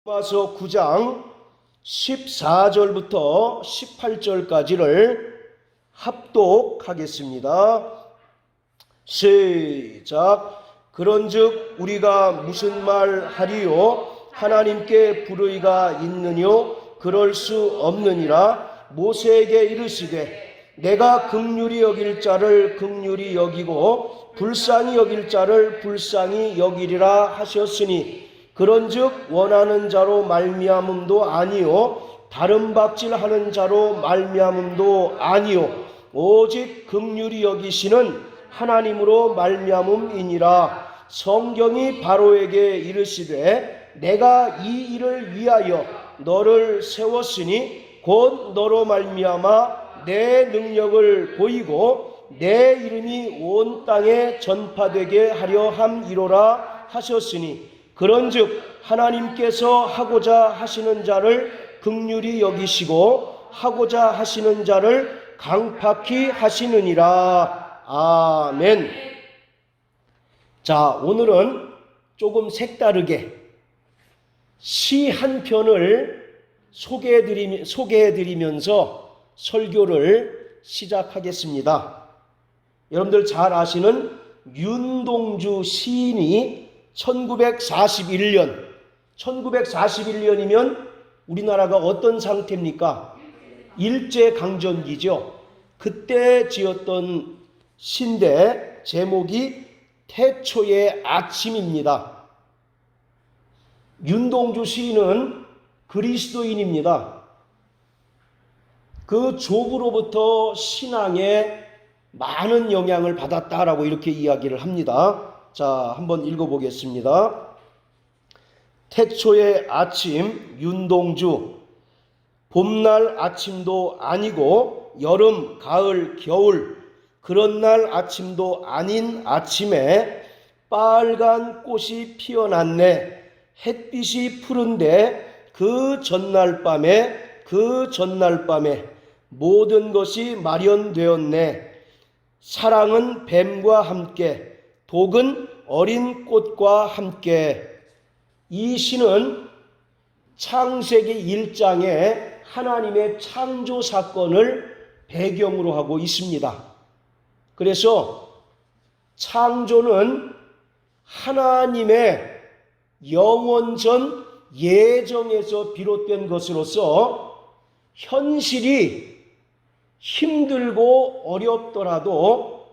로마서 9장 14절부터 18절까지를 합독하겠습니다. 시작. 그런즉 우리가 무슨 말 하리요? 하나님께 불의가 있느뇨? 그럴 수 없느니라. 모세에게 이르시되 내가 긍휼히 여길 자를 긍휼히 여기고 불쌍히 여길 자를 불쌍히 여기리라 하셨으니 그런즉 원하는 자로 말미암음도 아니요 다른 박질하는 자로 말미암음도 아니요 오직 긍휼히 여기시는 하나님으로 말미암음이니라. 성경이 바로에게 이르시되 내가 이 일을 위하여 너를 세웠으니 곧 너로 말미암아 내 능력을 보이고 내 이름이 온 땅에 전파되게 하려 함이로라 하셨으니 그런즉 하나님께서 하고자 하시는 자를 긍휼히 여기시고 하고자 하시는 자를 강팍히 하시느니라. 아멘. 자, 오늘은 조금 색다르게 시 한 편을 소개해드리면서 설교를 시작하겠습니다. 여러분들 잘 아시는 윤동주 시인이 1941년이면 우리나라가 어떤 상태입니까? 일제강점기죠. 그때 지었던 시인데 제목이 태초의 아침입니다. 윤동주 시인은 그리스도인입니다. 그 조부로부터 신앙에 많은 영향을 받았다라고 이렇게 이야기를 합니다. 자, 한번 읽어보겠습니다. 태초의 아침, 윤동주. 봄날 아침도 아니고 여름, 가을, 겨울 그런 날 아침도 아닌 아침에 빨간 꽃이 피어났네. 햇빛이 푸른데 그 전날 밤에 모든 것이 마련되었네. 사랑은 뱀과 함께, 독은 어린 꽃과 함께. 이 시는 창세기 1장에 하나님의 창조 사건을 배경으로 하고 있습니다. 그래서 창조는 하나님의 영원전 예정에서 비롯된 것으로서 현실이 힘들고 어렵더라도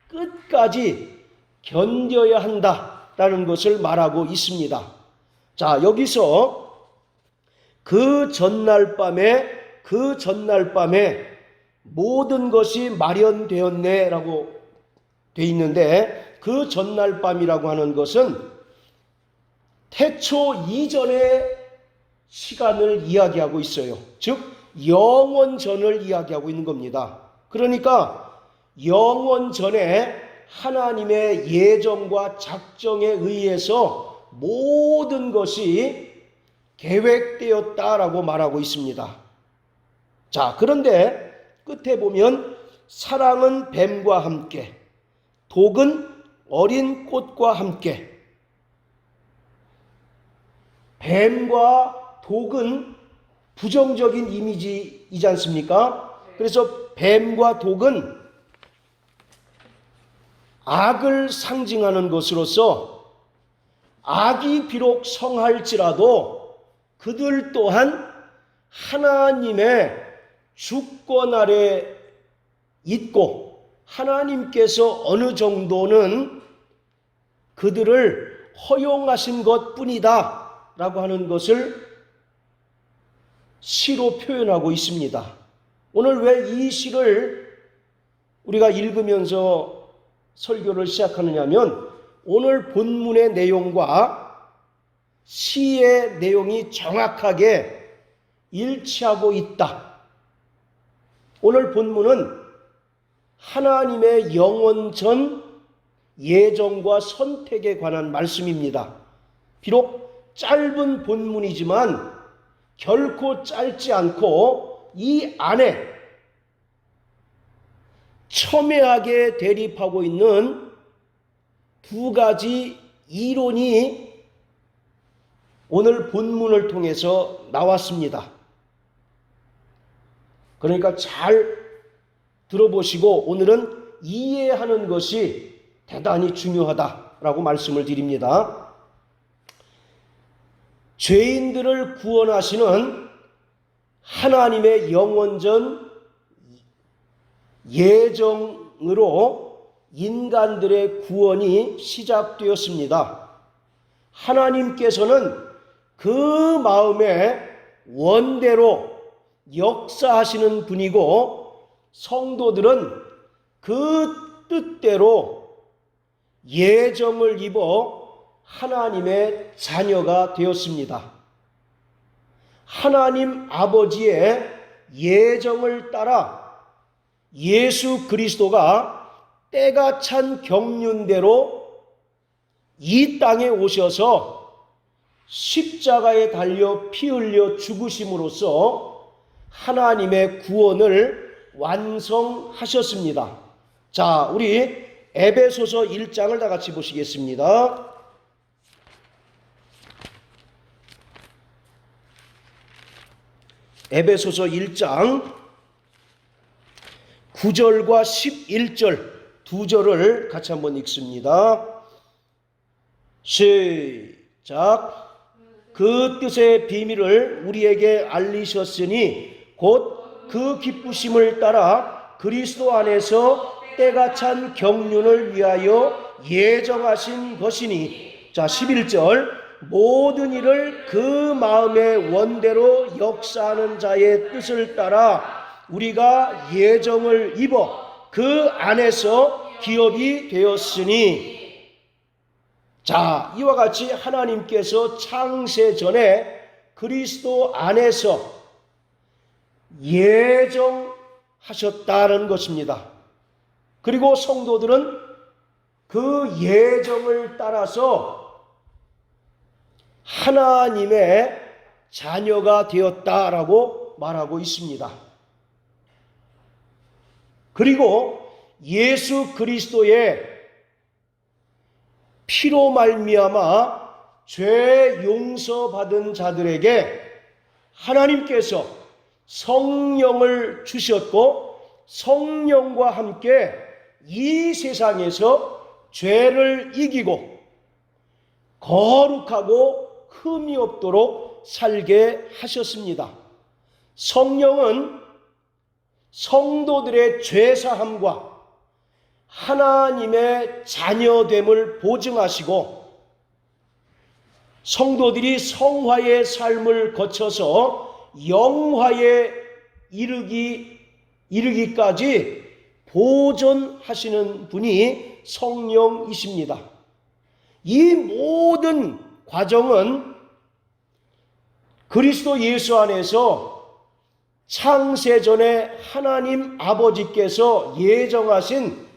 끝까지 견뎌야 한다라는 것을 말하고 있습니다. 자, 여기서 그 전날 밤에 모든 것이 마련되었네 라고 돼 있는데 그 전날 밤이라고 하는 것은 태초 이전의 시간을 이야기하고 있어요. 즉 영원전을 이야기하고 있는 겁니다. 그러니까 영원전에 하나님의 예정과 작정에 의해서 모든 것이 계획되었다라고 말하고 있습니다. 자, 그런데 끝에 보면 사랑은 뱀과 함께, 독은 어린 꽃과 함께. 뱀과 독은 부정적인 이미지이지 않습니까? 그래서 뱀과 독은 악을 상징하는 것으로서 악이 비록 성할지라도 그들 또한 하나님의 주권 아래 있고 하나님께서 어느 정도는 그들을 허용하신 것뿐이다 라고 하는 것을 시로 표현하고 있습니다. 오늘 왜 이 시를 우리가 읽으면서 설교를 시작하느냐 하면 오늘 본문의 내용과 시의 내용이 정확하게 일치하고 있다. 오늘 본문은 하나님의 영원전 예정과 선택에 관한 말씀입니다. 비록 짧은 본문이지만 결코 짧지 않고 이 안에 첨예하게 대립하고 있는 두 가지 이론이 오늘 본문을 통해서 나왔습니다. 그러니까 잘 들어보시고 오늘은 이해하는 것이 대단히 중요하다라고 말씀을 드립니다. 죄인들을 구원하시는 하나님의 영원전 예정으로 인간들의 구원이 시작되었습니다. 하나님께서는 그 마음의 원대로 역사하시는 분이고 성도들은 그 뜻대로 예정을 입어 하나님의 자녀가 되었습니다. 하나님 아버지의 예정을 따라 예수 그리스도가 때가 찬 경륜대로 이 땅에 오셔서 십자가에 달려 피 흘려 죽으심으로써 하나님의 구원을 완성하셨습니다. 자, 우리 에베소서 1장을 다 같이 보시겠습니다. 에베소서 1장 9절과 11절 두 절을 같이 한번 읽습니다. 시작. 그 뜻의 비밀을 우리에게 알리셨으니 곧 그 기쁘심을 따라 그리스도 안에서 때가 찬 경륜을 위하여 예정하신 것이니. 자, 11절. 모든 일을 그 마음의 원대로 역사하는 자의 뜻을 따라 우리가 예정을 입어 그 안에서 기업이 되었으니. 자, 이와 같이 하나님께서 창세 전에 그리스도 안에서 예정하셨다는 것입니다. 그리고 성도들은 그 예정을 따라서 하나님의 자녀가 되었다라고 말하고 있습니다. 그리고 예수 그리스도의 피로 말미암아 죄 용서받은 자들에게 하나님께서 성령을 주셨고 성령과 함께 이 세상에서 죄를 이기고 거룩하고 흠이 없도록 살게 하셨습니다. 성령은 성도들의 죄사함과 하나님의 자녀됨을 보증하시고 성도들이 성화의 삶을 거쳐서 영화에 이르기까지 보존하시는 분이 성령이십니다. 이 모든 과정은 그리스도 예수 안에서 창세전에 하나님 아버지께서 예정하신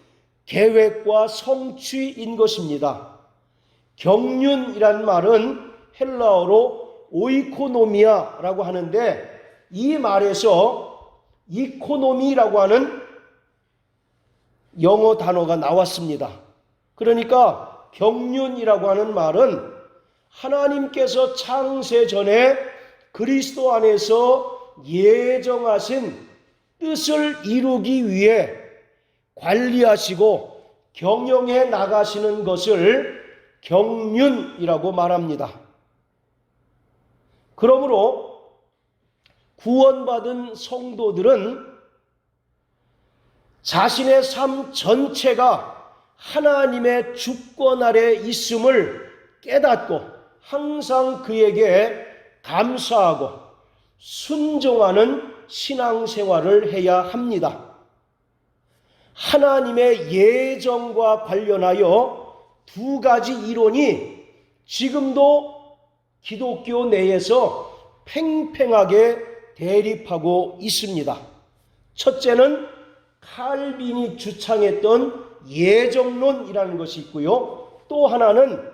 계획과 성취인 것입니다. 경륜이란 말은 헬라어로 오이코노미아라고 하는데 이 말에서 이코노미라고 하는 영어 단어가 나왔습니다. 그러니까 경륜이라고 하는 말은 하나님께서 창세 전에 그리스도 안에서 예정하신 뜻을 이루기 위해 관리하시고 경영해 나가시는 것을 경륜이라고 말합니다. 그러므로 구원받은 성도들은 자신의 삶 전체가 하나님의 주권 아래 있음을 깨닫고 항상 그에게 감사하고 순종하는 신앙생활을 해야 합니다. 하나님의 예정과 관련하여 두 가지 이론이 지금도 기독교 내에서 팽팽하게 대립하고 있습니다. 첫째는 칼빈이 주창했던 예정론이라는 것이 있고요. 또 하나는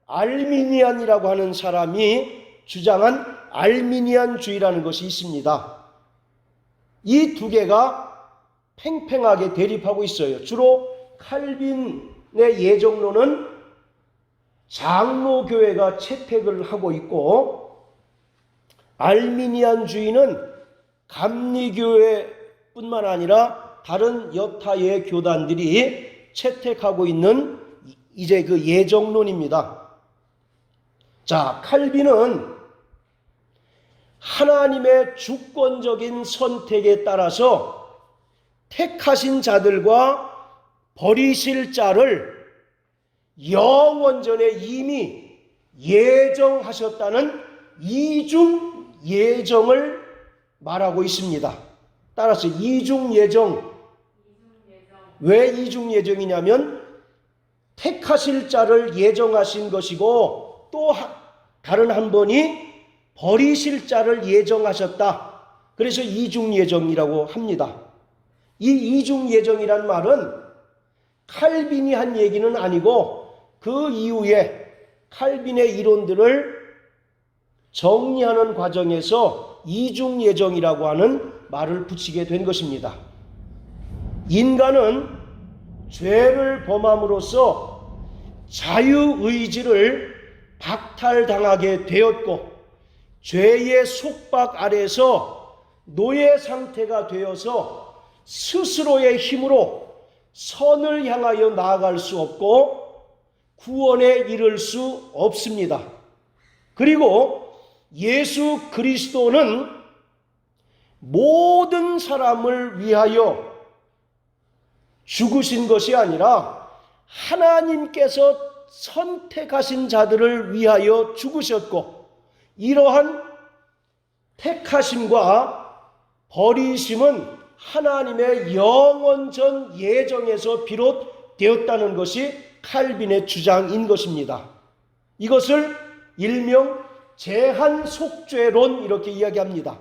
알미니안이라고 하는 사람이 주장한 알미니안주의라는 것이 있습니다. 이 두 개가 팽팽하게 대립하고 있어요. 주로 칼빈의 예정론은 장로교회가 채택을 하고 있고, 알미니안주의는 감리교회뿐만 아니라 다른 여타의 교단들이 채택하고 있는 이제 그 예정론입니다. 자, 칼빈은 하나님의 주권적인 선택에 따라서 택하신 자들과 버리실 자를 영원전에 이미 예정하셨다는 이중 예정을 말하고 있습니다. 따라서 이중 예정. 왜 이중 예정이냐면 택하실 자를 예정하신 것이고 또 다른 한 번이 버리실 자를 예정하셨다. 그래서 이중 예정이라고 합니다. 이 이중 예정이란 말은 칼빈이 한 얘기는 아니고 그 이후에 칼빈의 이론들을 정리하는 과정에서 이중 예정이라고 하는 말을 붙이게 된 것입니다. 인간은 죄를 범함으로써 자유의지를 박탈당하게 되었고 죄의 속박 아래서 노예 상태가 되어서 스스로의 힘으로 선을 향하여 나아갈 수 없고 구원에 이를 수 없습니다. 그리고 예수 그리스도는 모든 사람을 위하여 죽으신 것이 아니라 하나님께서 선택하신 자들을 위하여 죽으셨고, 이러한 택하심과 버리심은 하나님의 영원전 예정에서 비롯되었다는 것이 칼빈의 주장인 것입니다. 이것을 일명 제한속죄론 이렇게 이야기합니다.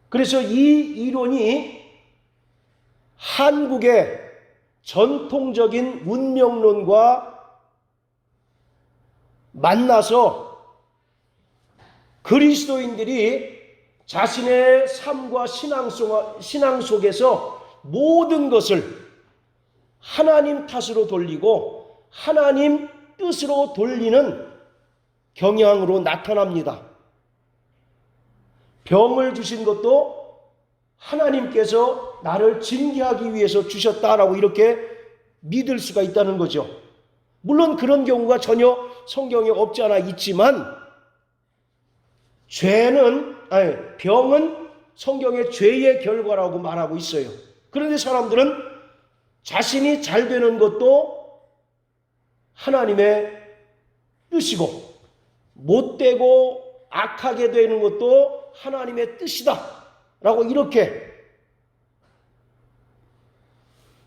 그래서 이 이론이 한국의 전통적인 운명론과 만나서 그리스도인들이 자신의 삶과 신앙 속에서 모든 것을 하나님 탓으로 돌리고 하나님 뜻으로 돌리는 경향으로 나타납니다. 병을 주신 것도 하나님께서 나를 징계하기 위해서 주셨다라고 이렇게 믿을 수가 있다는 거죠. 물론 그런 경우가 전혀 성경에 없지 않아 있지만 병은 성경의 죄의 결과라고 말하고 있어요. 그런데 사람들은 자신이 잘 되는 것도 하나님의 뜻이고 못되고 악하게 되는 것도 하나님의 뜻이다 라고 이렇게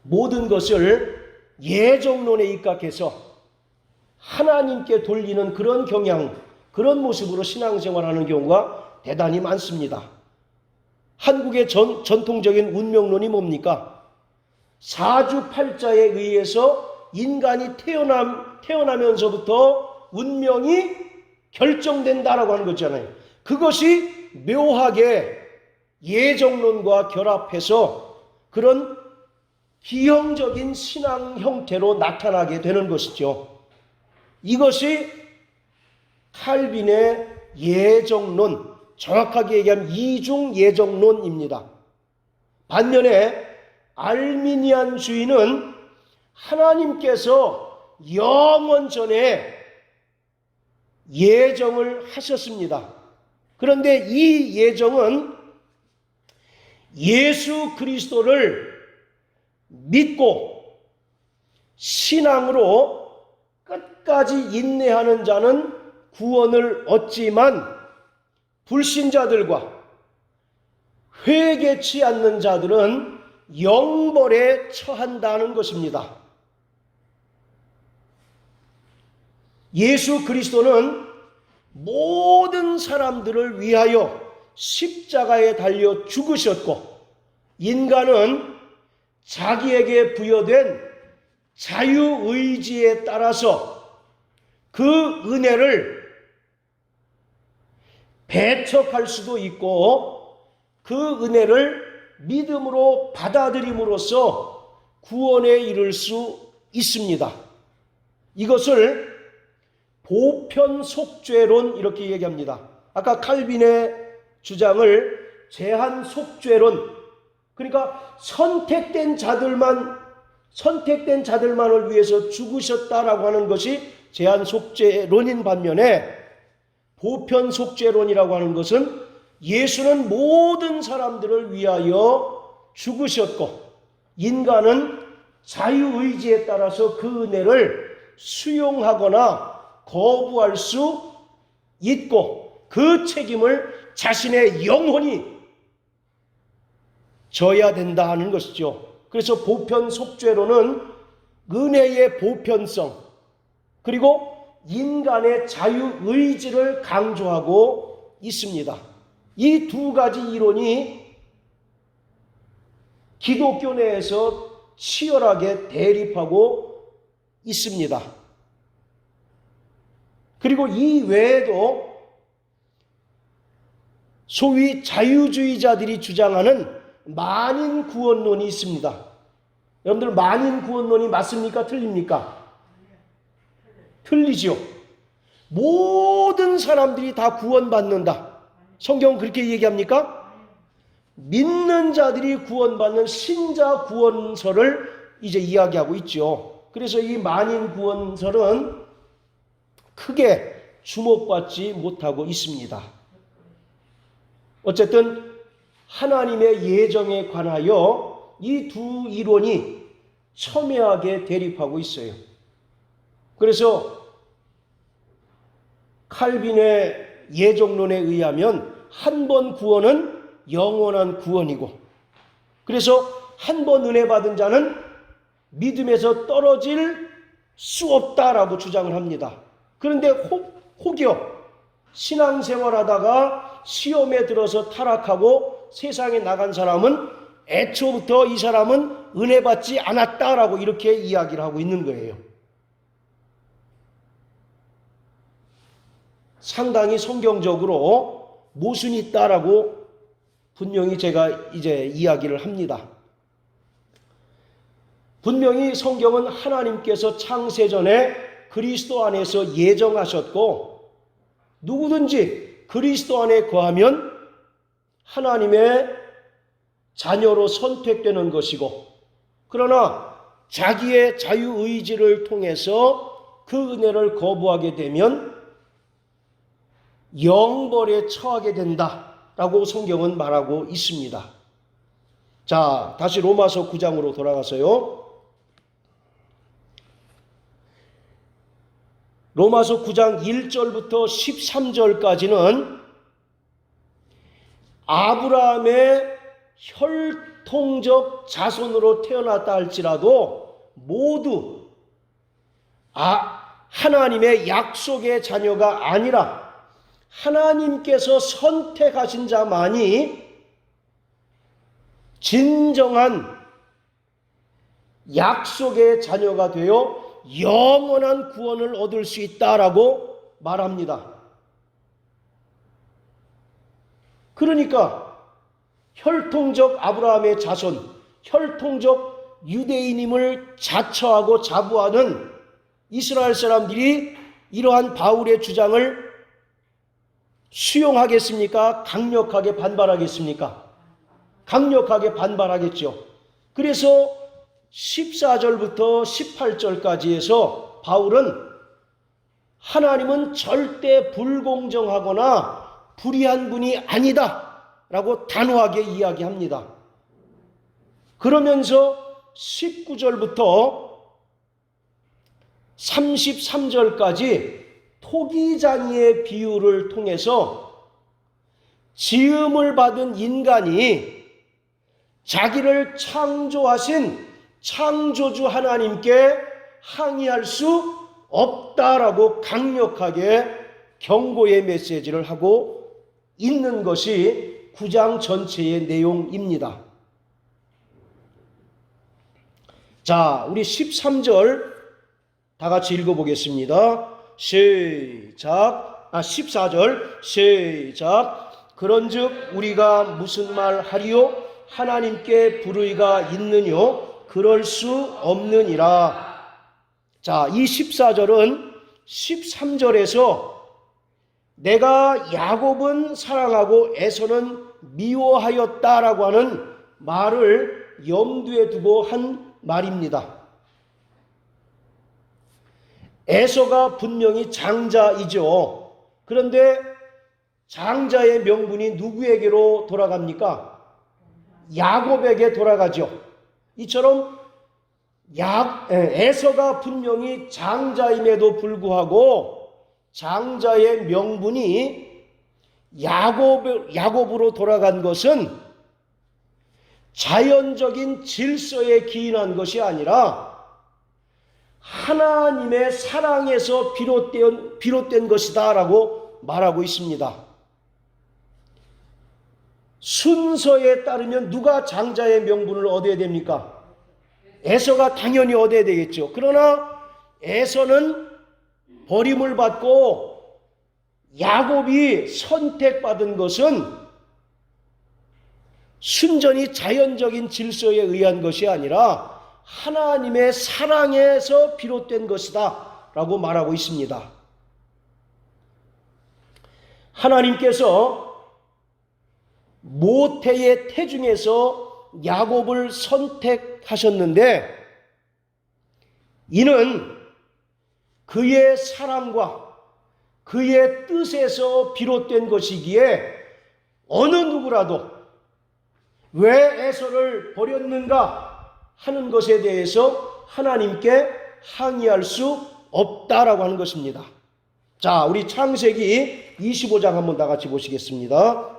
모든 것을 예정론에 입각해서 하나님께 돌리는 그런 경향, 그런 모습으로 신앙생활하는 경우가 대단히 많습니다. 한국의 전통적인 운명론이 뭡니까? 사주팔자에 의해서 인간이 태어나면서부터 운명이 결정된다라고 하는 거잖아요. 그것이 묘하게 예정론과 결합해서 그런 기형적인 신앙 형태로 나타나게 되는 것이죠. 이것이 칼빈의 예정론, 정확하게 얘기하면 이중 예정론입니다. 반면에 알미니안주의는 하나님께서 영원 전에 예정을 하셨습니다. 그런데 이 예정은 예수 그리스도를 믿고 신앙으로 끝까지 인내하는 자는 구원을 얻지만 불신자들과 회개치 않는 자들은 영벌에 처한다는 것입니다. 예수 그리스도는 모든 사람들을 위하여 십자가에 달려 죽으셨고 인간은 자기에게 부여된 자유의지에 따라서 그 은혜를 배척할 수도 있고 그 은혜를 믿음으로 받아들임으로써 구원에 이를 수 있습니다. 이것을 보편속죄론 이렇게 얘기합니다. 아까 칼빈의 주장을 제한속죄론, 그러니까 선택된 자들만을 위해서 죽으셨다라고 하는 것이 제한속죄론인 반면에 보편속죄론이라고 하는 것은 예수는 모든 사람들을 위하여 죽으셨고 인간은 자유의지에 따라서 그 은혜를 수용하거나 거부할 수 있고 그 책임을 자신의 영혼이 져야 된다 하는 것이죠. 그래서 보편속죄론은 은혜의 보편성 그리고 인간의 자유의지를 강조하고 있습니다. 이 두 가지 이론이 기독교 내에서 치열하게 대립하고 있습니다. 그리고 이 외에도 소위 자유주의자들이 주장하는 만인 구원론이 있습니다. 여러분들 만인 구원론이 맞습니까? 틀립니까? 틀리죠. 모든 사람들이 다 구원받는다. 성경은 그렇게 얘기합니까? 믿는 자들이 구원받는 신자 구원설을 이제 이야기하고 있죠. 그래서 이 만인 구원설은 크게 주목받지 못하고 있습니다. 어쨌든 하나님의 예정에 관하여 이 두 이론이 첨예하게 대립하고 있어요. 그래서 칼빈의 예정론에 의하면 한 번 구원은 영원한 구원이고 그래서 한 번 은혜 받은 자는 믿음에서 떨어질 수 없다라고 주장을 합니다. 그런데 혹여 신앙생활하다가 시험에 들어서 타락하고 세상에 나간 사람은 애초부터 이 사람은 은혜 받지 않았다라고 이렇게 이야기를 하고 있는 거예요. 상당히 성경적으로 모순이 있다라고 분명히 제가 이제 이야기를 합니다. 분명히 성경은 하나님께서 창세전에 그리스도 안에서 예정하셨고 누구든지 그리스도 안에 거하면 하나님의 자녀로 선택되는 것이고 그러나 자기의 자유의지를 통해서 그 은혜를 거부하게 되면 영벌에 처하게 된다라고 성경은 말하고 있습니다. 자, 다시 로마서 9장으로 돌아가서요. 로마서 9장 1절부터 13절까지는 아브라함의 혈통적 자손으로 태어났다 할지라도 모두 하나님의 약속의 자녀가 아니라 하나님께서 선택하신 자만이 진정한 약속의 자녀가 되어 영원한 구원을 얻을 수 있다라고 말합니다. 그러니까 혈통적 아브라함의 자손, 혈통적 유대인임을 자처하고 자부하는 이스라엘 사람들이 이러한 바울의 주장을 수용하겠습니까? 강력하게 반발하겠습니까? 강력하게 반발하겠죠. 그래서 14절부터 18절까지 해서 바울은 하나님은 절대 불공정하거나 불의한 분이 아니다 라고 단호하게 이야기합니다. 그러면서 19절부터 33절까지 토기장이의 비유를 통해서 지음을 받은 인간이 자기를 창조하신 창조주 하나님께 항의할 수 없다라고 강력하게 경고의 메시지를 하고 있는 것이 9장 전체의 내용입니다. 자, 우리 13절 다 같이 읽어보겠습니다. 시작. 14절 시작. 그런즉 우리가 무슨 말 하리요? 하나님께 불의가 있느뇨? 그럴 수 없느니라. 자, 이 14절은 13절에서 내가 야곱은 사랑하고 에서는 미워하였다라고 하는 말을 염두에 두고 한 말입니다. 에서가 분명히 장자이죠. 그런데 장자의 명분이 누구에게로 돌아갑니까? 야곱에게 돌아가죠. 이처럼 에서가 분명히 장자임에도 불구하고 장자의 명분이 야곱으로 돌아간 것은 자연적인 질서에 기인한 것이 아니라 하나님의 사랑에서 비롯된 것이다 라고 말하고 있습니다. 순서에 따르면 누가 장자의 명분을 얻어야 됩니까? 에서가 당연히 얻어야 되겠죠. 그러나 에서는 버림을 받고 야곱이 선택받은 것은 순전히 자연적인 질서에 의한 것이 아니라 하나님의 사랑에서 비롯된 것이다 라고 말하고 있습니다. 하나님께서 모태의 태중에서 야곱을 선택하셨는데 이는 그의 사랑과 그의 뜻에서 비롯된 것이기에 어느 누구라도 왜 에서를 버렸는가 하는 것에 대해서 하나님께 항의할 수 없다라고 하는 것입니다. 자, 우리 창세기 25장 한번 다 같이 보시겠습니다.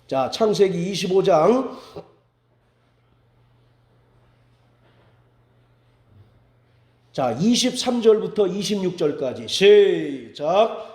자, 창세기 25장 자, 23절부터 26절까지 시작.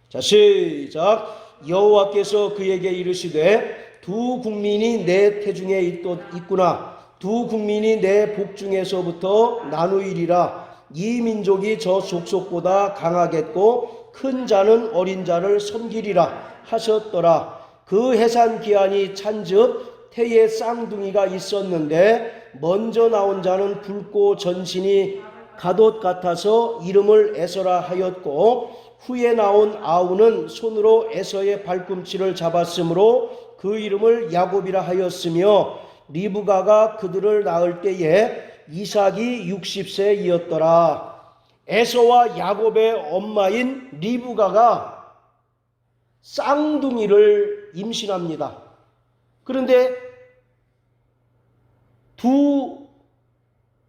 자, 시작. 여호와께서 그에게 이르시되 두 국민이 내 태중에 있구나. 두 국민이 내 복중에서부터 나누이리라. 이 민족이 저 족속보다 강하겠고 큰 자는 어린 자를 섬기리라 하셨더라. 그 해산 기한이 찬즉 태에 쌍둥이가 있었는데 먼저 나온 자는 붉고 전신이 갓옷 같아서 이름을 에서라 하였고 후에 나온 아우는 손으로 에서의 발꿈치를 잡았으므로 그 이름을 야곱이라 하였으며 리브가가 그들을 낳을 때에 이삭이 60세이었더라. 에서와 야곱의 엄마인 리브가가 쌍둥이를 임신합니다. 그런데 두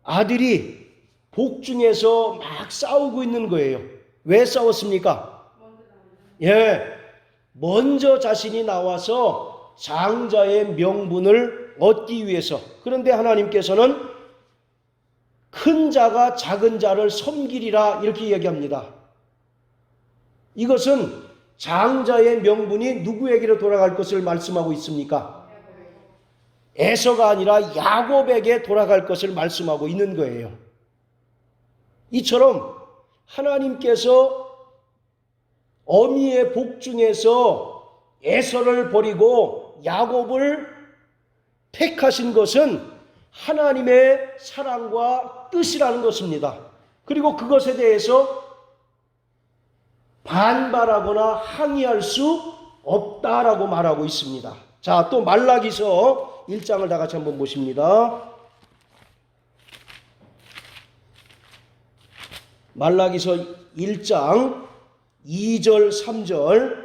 아들이 복중에서 막 싸우고 있는 거예요. 왜 싸웠습니까? 먼저 자신이 나와서 장자의 명분을 얻기 위해서. 그런데 하나님께서는 큰 자가 작은 자를 섬기리라 이렇게 얘기합니다. 이것은 장자의 명분이 누구에게로 돌아갈 것을 말씀하고 있습니까? 에서가 아니라 야곱에게 돌아갈 것을 말씀하고 있는 거예요. 이처럼 하나님께서 어미의 복중에서 에서를 버리고 야곱을 택하신 것은 하나님의 사랑과 뜻이라는 것입니다. 그리고 그것에 대해서 반발하거나 항의할 수 없다라고 말하고 있습니다. 자, 또 말라기서 1장을 다 같이 한번 보십니다. 말라기서 1장 2절 3절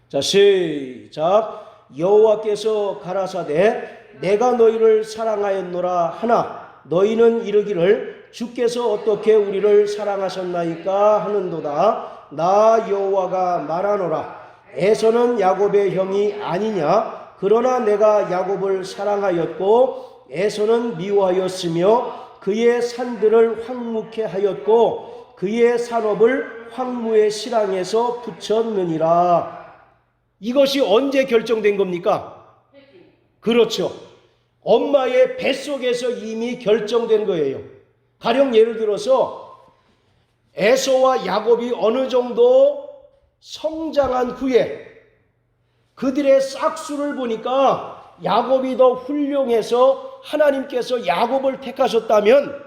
자, 시작. 여호와께서 가라사대 내가 너희를 사랑하였노라 하나 너희는 이르기를 주께서 어떻게 우리를 사랑하셨나이까 하는도다. 나 여호와가 말하노라. 에서는 야곱의 형이 아니냐. 그러나 내가 야곱을 사랑하였고 에서는 미워하였으며 그의 산들을 황무케 하였고 그의 산업을 황무의 실황에서 붙였느니라. 이것이 언제 결정된 겁니까? 그렇죠. 엄마의 뱃속에서 이미 결정된 거예요. 가령 예를 들어서 에서와 야곱이 어느 정도 성장한 후에 그들의 싹수를 보니까 야곱이 더 훌륭해서 하나님께서 야곱을 택하셨다면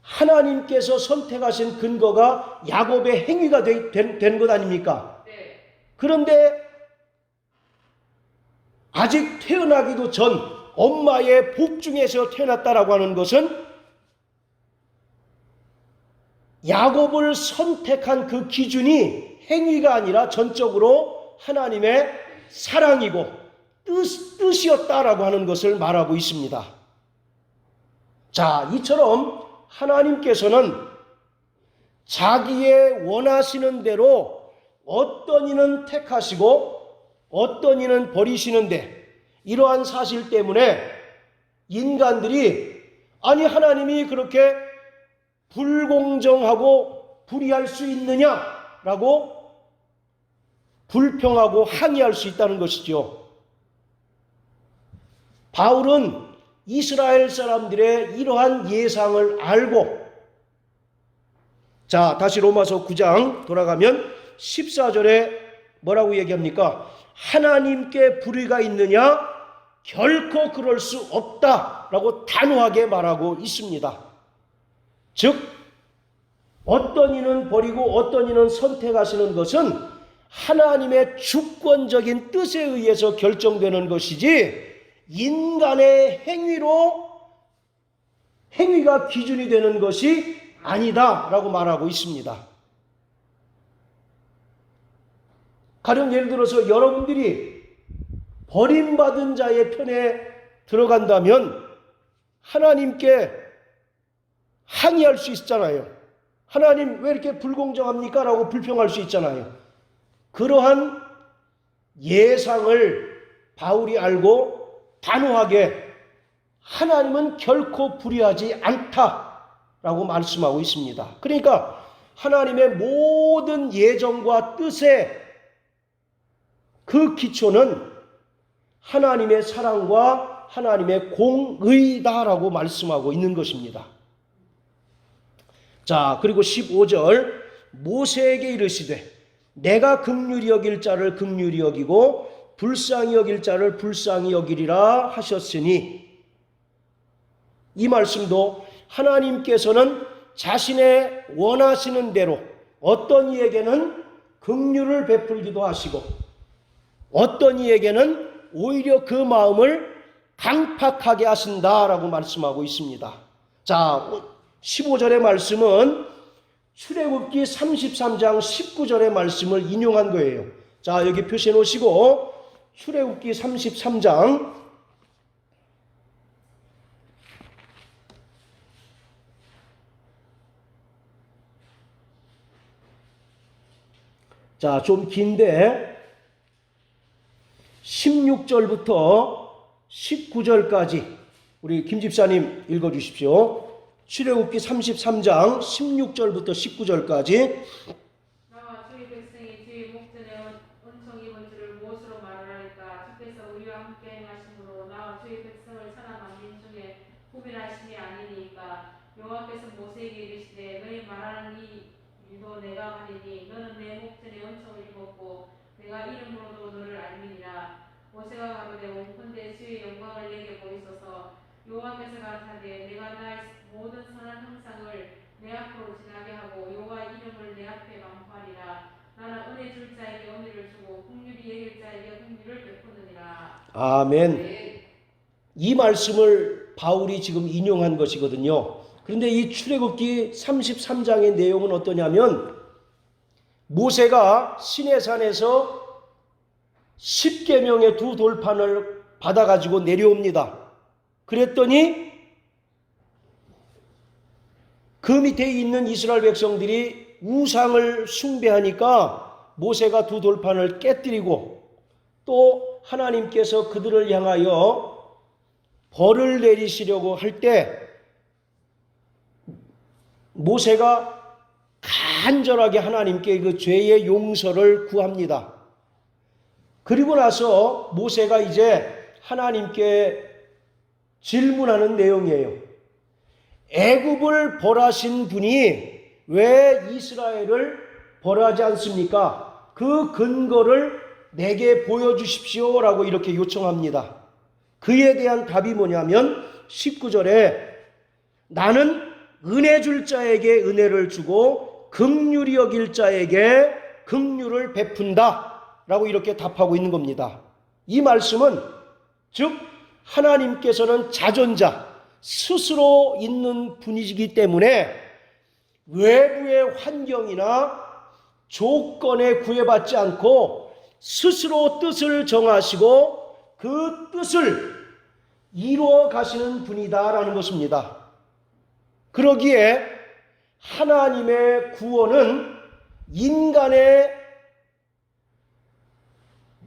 하나님께서 선택하신 근거가 야곱의 행위가 된 것 아닙니까? 네. 그런데 아직 태어나기도 전 엄마의 복 중에서 태어났다라고 하는 것은 야곱을 선택한 그 기준이 행위가 아니라 전적으로 하나님의 사랑이고 뜻이었다라고 하는 것을 말하고 있습니다. 자, 이처럼 하나님께서는 자기의 원하시는 대로 어떤 이는 택하시고 어떤 이는 버리시는데, 이러한 사실 때문에 인간들이 아니 하나님이 그렇게 불공정하고 불의할 수 있느냐라고 불평하고 항의할 수 있다는 것이죠. 바울은 이스라엘 사람들의 이러한 예상을 알고, 자, 다시 로마서 9장 돌아가면 14절에 뭐라고 얘기합니까? 하나님께 불의가 있느냐? 결코 그럴 수 없다라고 단호하게 말하고 있습니다. 즉 어떤 이는 버리고 어떤 이는 선택하시는 것은 하나님의 주권적인 뜻에 의해서 결정되는 것이지 인간의 행위가 기준이 되는 것이 아니다라고 말하고 있습니다. 가령 예를 들어서 여러분들이 버림받은 자의 편에 들어간다면 하나님께 항의할 수 있잖아요. 하나님 왜 이렇게 불공정합니까? 라고 불평할 수 있잖아요. 그러한 예상을 바울이 알고 단호하게 하나님은 결코 불의하지 않다라고 말씀하고 있습니다. 그러니까 하나님의 모든 예정과 뜻의 그 기초는 하나님의 사랑과 하나님의 공의다라고 말씀하고 있는 것입니다. 자, 그리고 15절 모세에게 이르시되 내가 긍휼히 여길 자를 긍휼히 여기고 불쌍히 여길 자를 불쌍히 여기리라 하셨으니, 이 말씀도 하나님께서는 자신의 원하시는 대로 어떤 이에게는 긍휼을 베풀기도 하시고 어떤 이에게는 오히려 그 마음을 강팍하게 하신다라고 말씀하고 있습니다. 자, 15절의 말씀은 출애굽기 33장 19절의 말씀을 인용한 거예요. 자, 여기 표시해 놓으시고 출애굽기 33장 자, 좀 긴데 16절부터 19절까지 우리 김 집사님 읽어 주십시오. 출애굽기 33장 16절부터 19절까지. 나와 주의 백성이 주의 목전에 은총 입은 줄을 무엇으로 말하리까? 주께서 우리와 함께 행하심으로 나와 주의 백성을 천한 만민 중에 구별하심이 아니니까. 여호와께서 모세에게 이르시되 너희 말하는 이 일도 내가 하리니 너는 내 목전에 은총을 입었고 내가 이름으로도 너를 알미니라. 모세가 가로되 원컨대 주의 영광을 내게 보이소서. 여호와께서 가라사대 내가 나의 모든 선한 형상을 내 앞으로 지나게 하고 여호와 이름을 내 앞에 반포하리라. 나는 은혜 줄 자에게 은혜를 주고 긍휼히 여길 자에게 긍휼을 베푸느니라. 아멘. 네. 이 말씀을 바울이 지금 인용한 것이거든요. 그런데 이 출애굽기 33장의 내용은 어떠냐면 모세가 시내산에서 10계명의 두 돌판을 받아가지고 내려옵니다. 그랬더니 그 밑에 있는 이스라엘 백성들이 우상을 숭배하니까 모세가 두 돌판을 깨뜨리고 또 하나님께서 그들을 향하여 벌을 내리시려고 할 때 모세가 간절하게 하나님께 그 죄의 용서를 구합니다. 그리고 나서 모세가 이제 하나님께 질문하는 내용이에요. 애굽을 벌하신 분이 왜 이스라엘을 벌하지 않습니까? 그 근거를 내게 보여주십시오 라고 이렇게 요청합니다. 그에 대한 답이 뭐냐면 19절에 나는 은혜 줄 자에게 은혜를 주고 긍휼히 여길 자에게 긍휼을 베푼다 라고 이렇게 답하고 있는 겁니다. 이 말씀은 즉 하나님께서는 자존자 스스로 있는 분이시기 때문에 외부의 환경이나 조건에 구애받지 않고 스스로 뜻을 정하시고 그 뜻을 이루어 가시는 분이다라는 것입니다. 그러기에 하나님의 구원은 인간의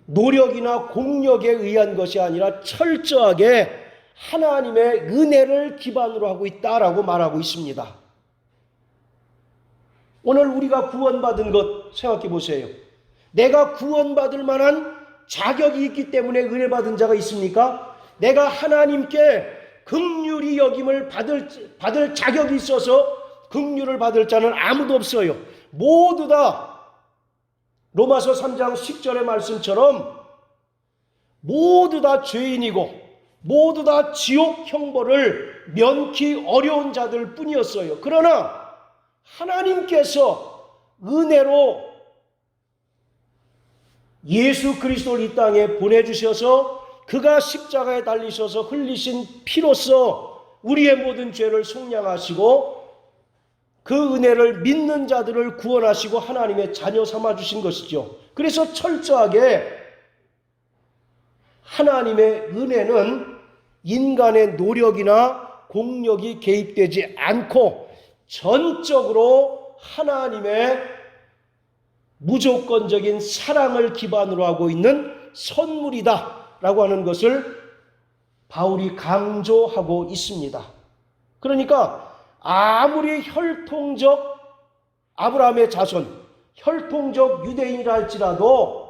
노력이나 공력에 의한 것이 아니라 철저하게 하나님의 은혜를 기반으로 하고 있다라고 말하고 있습니다. 오늘 우리가 구원받은 것 생각해 보세요. 내가 구원받을 만한 자격이 있기 때문에 은혜 받은 자가 있습니까? 내가 하나님께 긍휼히 여김을 받을 자격이 있어서 긍휼을 받을 자는 아무도 없어요. 모두 다 로마서 3장 10절의 말씀처럼 모두 다 죄인이고 모두 다 지옥 형벌을 면키 어려운 자들 뿐이었어요. 그러나 하나님께서 은혜로 예수 그리스도를 이 땅에 보내주셔서 그가 십자가에 달리셔서 흘리신 피로써 우리의 모든 죄를 속량하시고 그 은혜를 믿는 자들을 구원하시고 하나님의 자녀 삼아주신 것이죠. 그래서 철저하게 하나님의 은혜는 인간의 노력이나 공력이 개입되지 않고 전적으로 하나님의 무조건적인 사랑을 기반으로 하고 있는 선물이다 라고 하는 것을 바울이 강조하고 있습니다. 그러니까 아무리 혈통적 아브라함의 자손, 혈통적 유대인이라 할지라도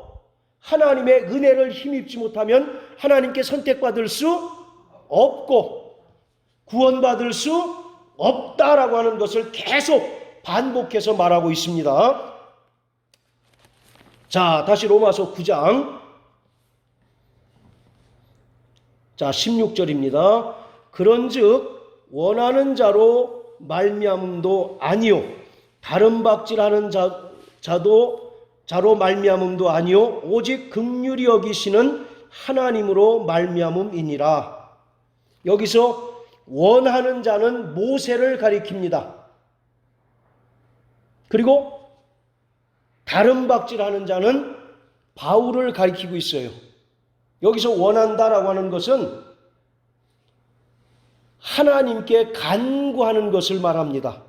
하나님의 은혜를 힘입지 못하면 하나님께 선택받을 수 없고 구원받을 수 없다라고 하는 것을 계속 반복해서 말하고 있습니다. 자, 다시 로마서 9장 16절입니다. 그런즉 원하는 자로 말미암음도 아니요 다른 박질하는 자로 말미암음도 아니요 오직 긍휼히 여기시는 하나님으로 말미암음이니라. 여기서 원하는 자는 모세를 가리킵니다. 그리고 다른 박질하는 자는 바울을 가리키고 있어요. 여기서 원한다라고 하는 것은 하나님께 간구하는 것을 말합니다.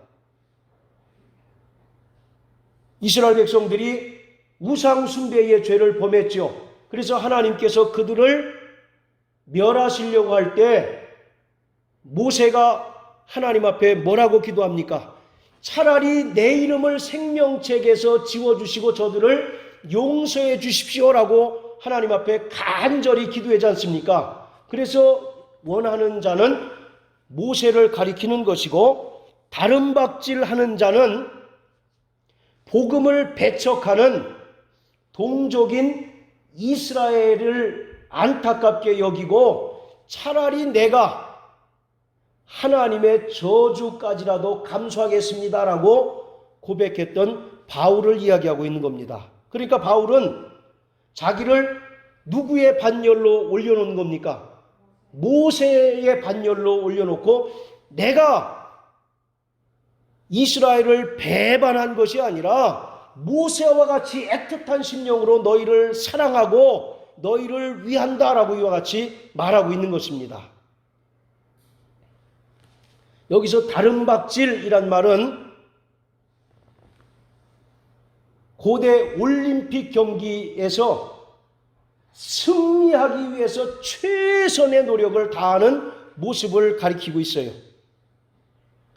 이스라엘 백성들이 우상 숭배의 죄를 범했죠. 그래서 하나님께서 그들을 멸하시려고 할 때 모세가 하나님 앞에 뭐라고 기도합니까? 차라리 내 이름을 생명책에서 지워주시고 저들을 용서해 주십시오라고 하나님 앞에 간절히 기도하지 않습니까? 그래서 원하는 자는 모세를 가리키는 것이고 다른 박질하는 자는 복음을 배척하는 동족인 이스라엘을 안타깝게 여기고 차라리 내가 하나님의 저주까지라도 감수하겠습니다라고 고백했던 바울을 이야기하고 있는 겁니다. 그러니까 바울은 자기를 누구의 반열로 올려놓은 겁니까? 모세의 반열로 올려놓고 내가 이스라엘을 배반한 것이 아니라 모세와 같이 애틋한 심령으로 너희를 사랑하고 너희를 위한다라고 이와 같이 말하고 있는 것입니다. 여기서 다른 박질이란 말은 고대 올림픽 경기에서 승리하기 위해서 최선의 노력을 다하는 모습을 가리키고 있어요.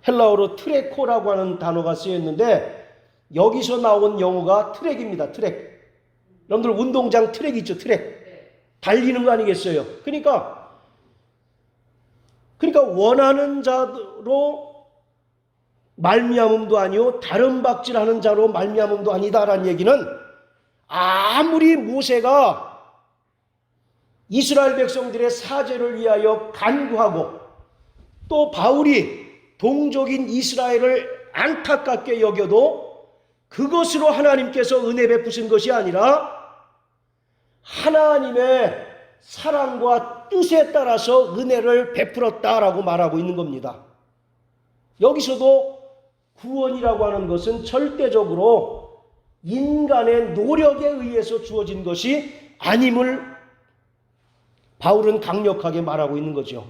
헬라어로 트레코라고 하는 단어가 쓰여있는데 여기서 나온 영어가 트랙입니다. 트랙. 여러분들 운동장 트랙 있죠? 트랙. 달리는 거 아니겠어요? 그러니까 원하는 자로 말미암음도 아니요 다른 박질하는 자로 말미암음도 아니다라는 얘기는, 아무리 모세가 이스라엘 백성들의 사죄를 위하여 간구하고 또 바울이 동족인 이스라엘을 안타깝게 여겨도 그것으로 하나님께서 은혜 베푸신 것이 아니라 하나님의 사랑과 뜻에 따라서 은혜를 베풀었다라고 말하고 있는 겁니다. 여기서도 구원이라고 하는 것은 절대적으로 인간의 노력에 의해서 주어진 것이 아님을 바울은 강력하게 말하고 있는 거죠.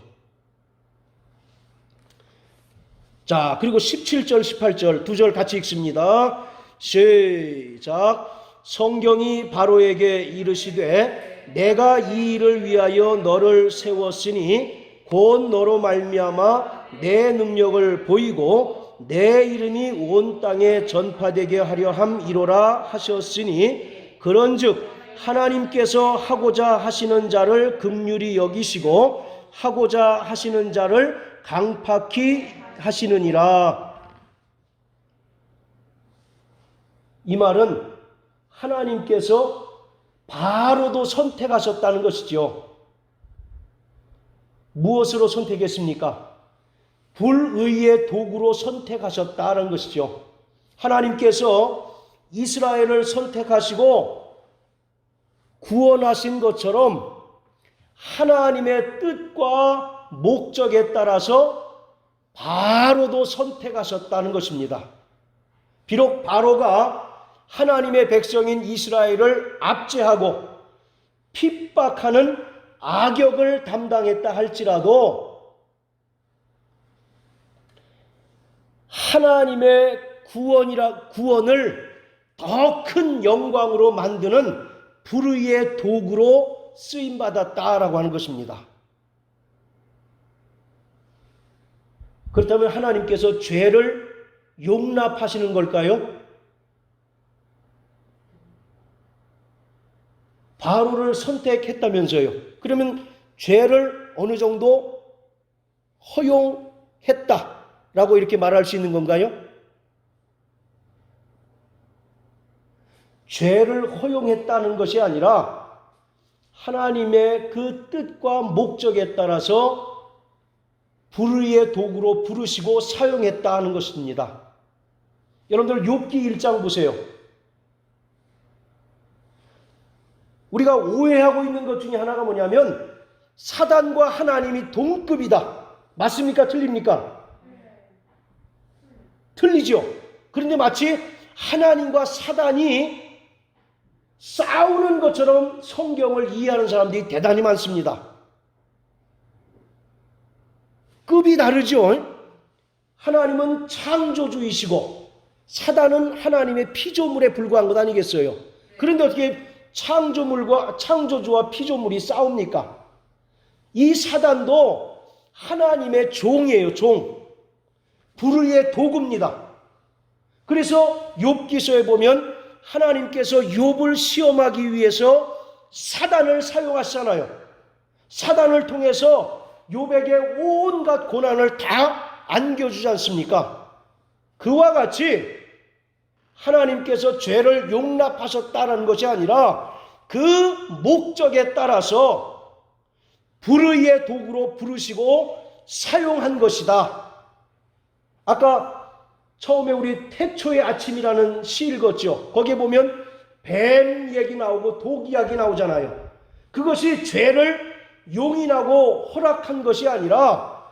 자, 그리고 17절, 18절 두 절 같이 읽습니다. 시작. 성경이 바로에게 이르시되 내가 이 일을 위하여 너를 세웠으니 곧 너로 말미암아 내 능력을 보이고 내 이름이 온 땅에 전파되게 하려 함이로라 하셨으니, 그런즉 하나님께서 하고자 하시는 자를 긍휼히 여기시고 하고자 하시는 자를 강팍히 하시느니라. 이 말은 하나님께서 바로도 선택하셨다는 것이죠. 무엇으로 선택했습니까? 불의의 도구로 선택하셨다는 것이죠. 하나님께서 이스라엘을 선택하시고 구원하신 것처럼 하나님의 뜻과 목적에 따라서 바로도 선택하셨다는 것입니다. 비록 바로가 하나님의 백성인 이스라엘을 압제하고 핍박하는 악역을 담당했다 할지라도 하나님의 구원을 더 큰 영광으로 만드는 불의의 도구로 쓰임받았다라고 하는 것입니다. 그렇다면 하나님께서 죄를 용납하시는 걸까요? 바로를 선택했다면서요. 그러면 죄를 어느 정도 허용했다라고 이렇게 말할 수 있는 건가요? 죄를 허용했다는 것이 아니라 하나님의 그 뜻과 목적에 따라서 불의의 도구로 부르시고 사용했다는 것입니다. 여러분들 욥기 1장 보세요. 우리가 오해하고 있는 것 중에 하나가 뭐냐면 사단과 하나님이 동급이다. 맞습니까? 틀립니까? 틀리죠. 그런데 마치 하나님과 사단이 싸우는 것처럼 성경을 이해하는 사람들이 대단히 많습니다. 급이 다르죠. 하나님은 창조주이시고 사단은 하나님의 피조물에 불과한 것 아니겠어요? 그런데 어떻게 창조주와 피조물이 싸웁니까? 이 사단도 하나님의 종이에요. 종. 불의의 도구입니다. 그래서 욥기서에 보면 하나님께서 욥을 시험하기 위해서 사단을 사용하시잖아요. 사단을 통해서 욥에게 온갖 고난을 다 안겨주지 않습니까? 그와 같이 하나님께서 죄를 용납하셨다는 것이 아니라 그 목적에 따라서 불의의 도구로 부르시고 사용한 것이다. 아까 처음에 우리 태초의 아침이라는 시 읽었죠. 거기에 보면 뱀 얘기 나오고 독 이야기 나오잖아요. 그것이 죄를 용인하고 허락한 것이 아니라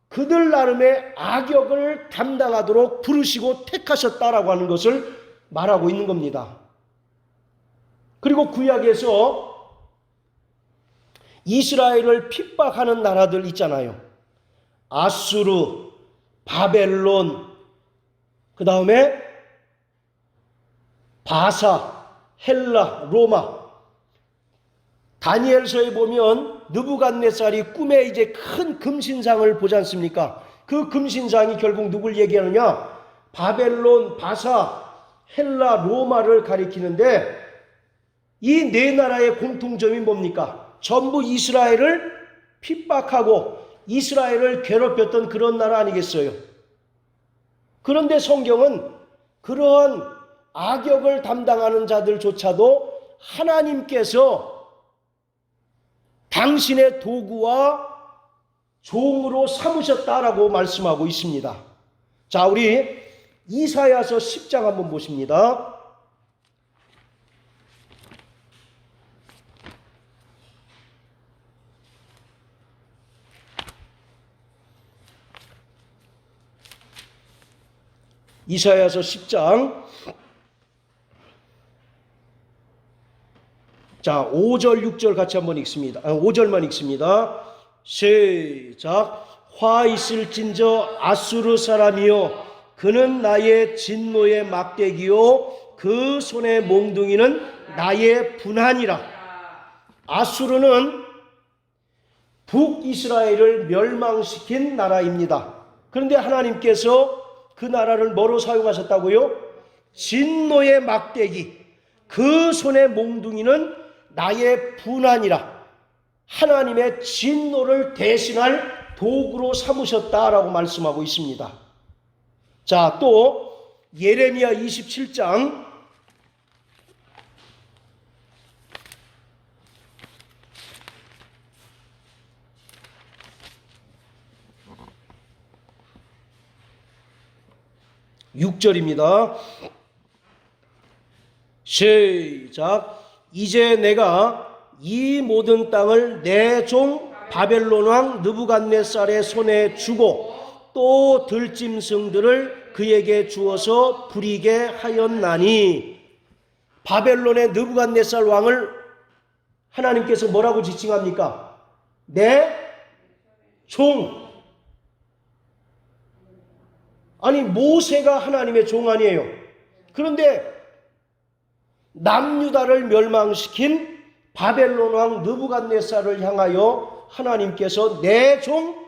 그들 나름의 악역을 감당하도록 부르시고 택하셨다라고 하는 것을 말하고 있는 겁니다. 그리고 구약에서 이스라엘을 핍박하는 나라들 있잖아요. 아수르, 바벨론, 그 다음에 바사, 헬라, 로마. 다니엘서에 보면 느부갓네살이 꿈에 이제 큰 금신상을 보지 않습니까? 그 금신상이 결국 누굴 얘기하느냐? 바벨론, 바사, 헬라, 로마를 가리키는데 이 네 나라의 공통점이 뭡니까? 전부 이스라엘을 핍박하고 이스라엘을 괴롭혔던 그런 나라 아니겠어요? 그런데 성경은 그러한 악역을 담당하는 자들조차도 하나님께서 당신의 도구와 종으로 삼으셨다라고 말씀하고 있습니다. 자, 우리 이사야서 10장 한번 보십니다. 이사야서 10장 자 5절 6절 같이 한번 읽습니다. 5절만 읽습니다. 시작. 화 있을진저 아수르 사람이요 그는 나의 진노의 막대기요 그 손의 몽둥이는 나의 분한이라. 아수르는 북이스라엘을 멸망시킨 나라입니다. 그런데 하나님께서 그 나라를 뭐로 사용하셨다고요? 진노의 막대기, 그 손의 몽둥이는 나의 분한이라. 하나님의 진노를 대신할 도구로 삼으셨다라고 말씀하고 있습니다. 자, 또 예레미야 27장 (6절입니다) 시작. 이제 내가 이 모든 땅을 내 종 바벨론 왕 느부갓네살의 손에 주고 또 들짐승들을 그에게 주어서 부리게 하였나니. 바벨론의 느부갓네살 왕을 하나님께서 뭐라고 지칭합니까? 내 종. 아니, 모세가 하나님의 종 아니에요. 그런데 남유다를 멸망시킨 바벨론 왕 느부갓네살을 향하여 하나님께서 내 종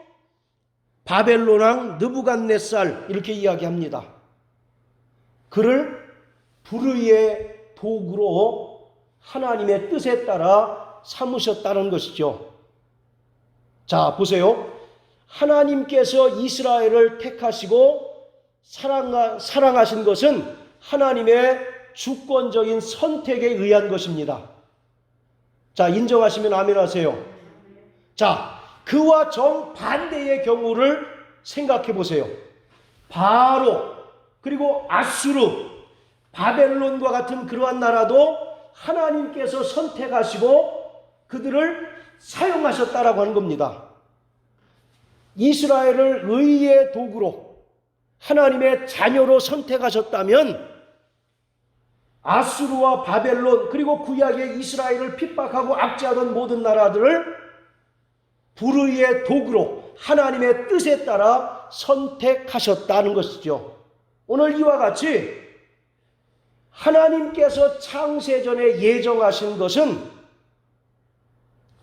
바벨론 왕 느부갓네살 이렇게 이야기합니다. 그를 불의의 도구로 하나님의 뜻에 따라 삼으셨다는 것이죠. 자, 보세요. 하나님께서 이스라엘을 택하시고 사랑하신 것은 하나님의 주권적인 선택에 의한 것입니다. 자, 인정하시면 아멘 하세요. 자, 그와 정반대의 경우를 생각해 보세요. 바로, 그리고 아수르, 바벨론과 같은 그러한 나라도 하나님께서 선택하시고 그들을 사용하셨다라고 하는 겁니다. 이스라엘을 의의 도구로 하나님의 자녀로 선택하셨다면 아수르와 바벨론 그리고 구약의 이스라엘을 핍박하고 압제하던 모든 나라들을 불의의 도구로 하나님의 뜻에 따라 선택하셨다는 것이죠. 오늘 이와 같이 하나님께서 창세전에 예정하신 것은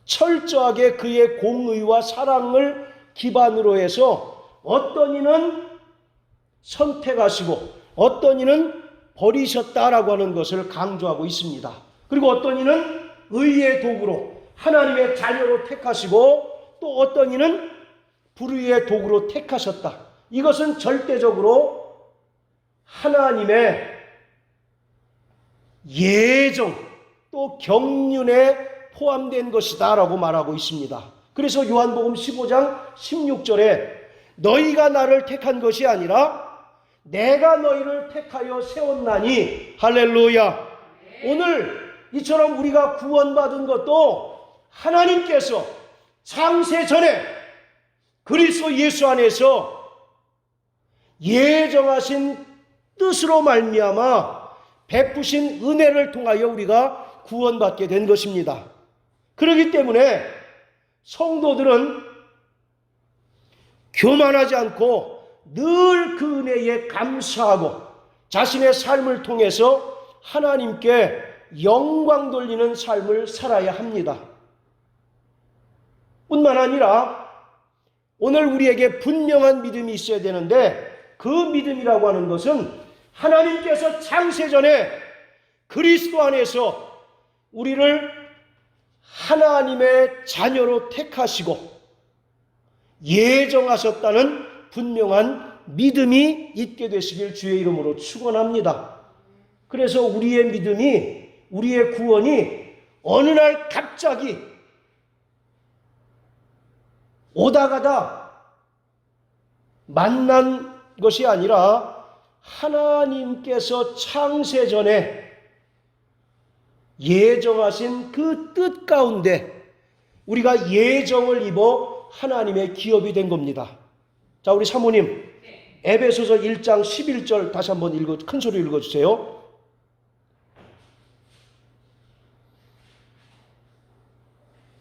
철저하게 그의 공의와 사랑을 기반으로 해서 어떤 이는 선택하시고 어떤 이는 버리셨다라고 하는 것을 강조하고 있습니다. 그리고 어떤 이는 의의 도구로 하나님의 자녀로 택하시고 또 어떤 이는 불의의 도구로 택하셨다. 이것은 절대적으로 하나님의 예정 또 경륜에 포함된 것이다 라고 말하고 있습니다. 그래서 요한복음 15장 16절에 너희가 나를 택한 것이 아니라 내가 너희를 택하여 세웠나니. 할렐루야. 오늘 이처럼 우리가 구원받은 것도 하나님께서 창세 전에 그리스도 예수 안에서 예정하신 뜻으로 말미암아 베푸신 은혜를 통하여 우리가 구원받게 된 것입니다. 그렇기 때문에 성도들은 교만하지 않고 늘 그 은혜에 감사하고 자신의 삶을 통해서 하나님께 영광 돌리는 삶을 살아야 합니다. 뿐만 아니라 오늘 우리에게 분명한 믿음이 있어야 되는데 그 믿음이라고 하는 것은 하나님께서 창세전에 그리스도 안에서 우리를 하나님의 자녀로 택하시고 예정하셨다는 분명한 믿음이 있게 되시길 주의 이름으로 축원합니다. 그래서 우리의 믿음이, 우리의 구원이 어느 날 갑자기 오다 가다 만난 것이 아니라 하나님께서 창세전에 예정하신 그 뜻 가운데 우리가 예정을 입어 하나님의 기업이 된 겁니다. 자, 우리 사모님, 에베소서 1장 11절 다시 한번 큰 소리로 읽어주세요.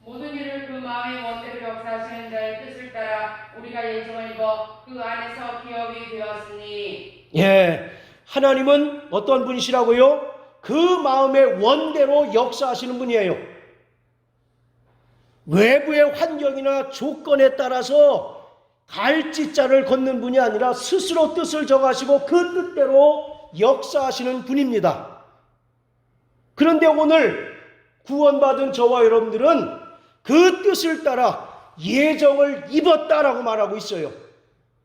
모든 일을 그 마음의 원대로 역사하시는 자의 뜻을 따라 우리가 예정을 입어 그 안에서 기업이 되었으니. 예, 하나님은 어떤 분이시라고요? 그 마음의 원대로 역사하시는 분이에요. 외부의 환경이나 조건에 따라서 갈짓자를 걷는 분이 아니라 스스로 뜻을 정하시고 그 뜻대로 역사하시는 분입니다. 그런데 오늘 구원받은 저와 여러분들은 그 뜻을 따라 예정을 입었다라고 말하고 있어요.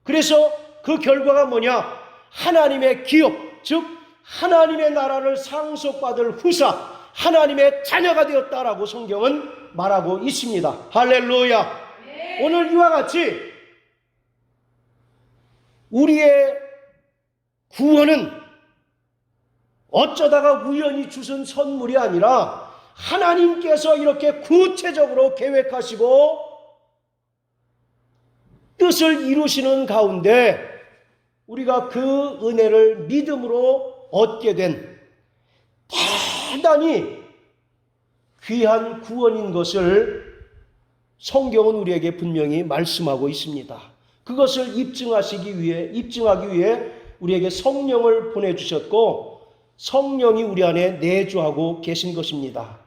그래서 그 결과가 뭐냐? 하나님의 기업, 즉 하나님의 나라를 상속받을 후사, 하나님의 자녀가 되었다라고 성경은 말하고 있습니다. 할렐루야. 네. 오늘 이와 같이 우리의 구원은 어쩌다가 우연히 주신 선물이 아니라 하나님께서 이렇게 구체적으로 계획하시고 뜻을 이루시는 가운데 우리가 그 은혜를 믿음으로 얻게 된 대단히 귀한 구원인 것을 성경은 우리에게 분명히 말씀하고 있습니다. 그것을 입증하기 위해 우리에게 성령을 보내주셨고 성령이 우리 안에 내주하고 계신 것입니다.